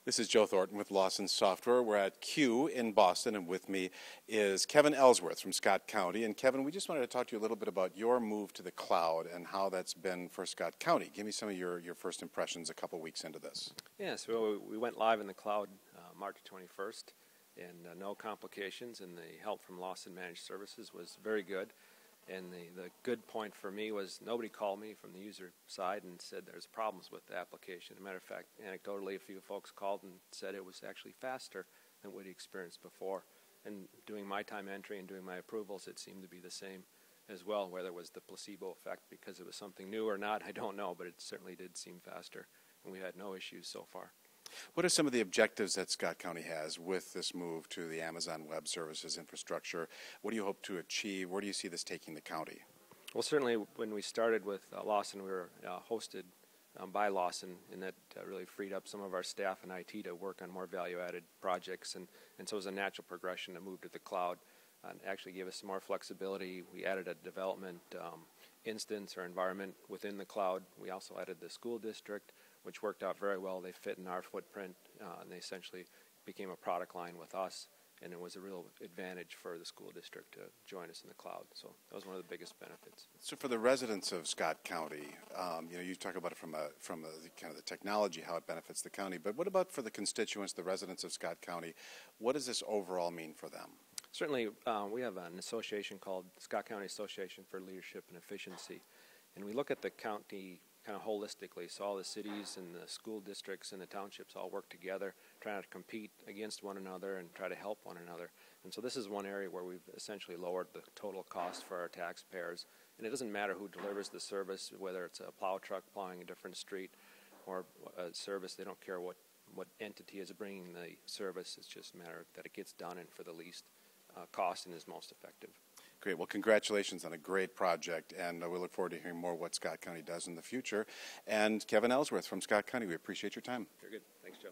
This is Joe Thornton with Lawson Software. We're at Q in Boston, and with me is Kevin Ellsworth from Scott County. And Kevin, we just wanted to talk to you a little bit about your move to the cloud and how that's been for Scott County. Give me some of your first impressions a couple weeks into this. Yeah, so we went live in the cloud March 21st, and no complications, and the help from Lawson Managed Services was very good. And the good point for me was nobody called me from the user side and said there's problems with the application. As a matter of fact, anecdotally, a few folks called and said it was actually faster than what he experienced before. And doing my time entry and doing my approvals, it seemed to be the same as well. Whether it was the placebo effect because it was something new or not, I don't know, but it certainly did seem faster. And we had no issues so far. What are some of the objectives that Scott County has with this move to the Amazon Web Services infrastructure? What do you hope to achieve? Where do you see this taking the county? Well, certainly when we started with Lawson, we were hosted by Lawson, and that really freed up some of our staff and IT to work on more value-added projects, and so it was a natural progression to move to the cloud and actually give us some more flexibility. We added a development instance or environment within the cloud. We also added the school district, which worked out very well. They fit in our footprint, and they essentially became a product line with us, and it was a real advantage for the school district to join us in the cloud. So that was one of the biggest benefits. So for the residents of Scott County, you talk about it from kind of the technology, how it benefits the county, but what about for the constituents, the residents of Scott County? What does this overall mean for them? Certainly, we have an association called Scott County Association for Leadership and Efficiency, and we look at the county kind of holistically. So all the cities and the school districts and the townships all work together, trying to compete against one another and try to help one another. And so this is one area where we've essentially lowered the total cost for our taxpayers. And it doesn't matter who delivers the service, whether it's a plow truck plowing a different street or a service. They don't care what entity is bringing the service. It's just a matter that it gets done and for the least cost and is most effective. Great. Well, congratulations on a great project, and we look forward to hearing more what Scott County does in the future. And Kevin Ellsworth from Scott County, we appreciate your time. Very good. Thanks, Joe.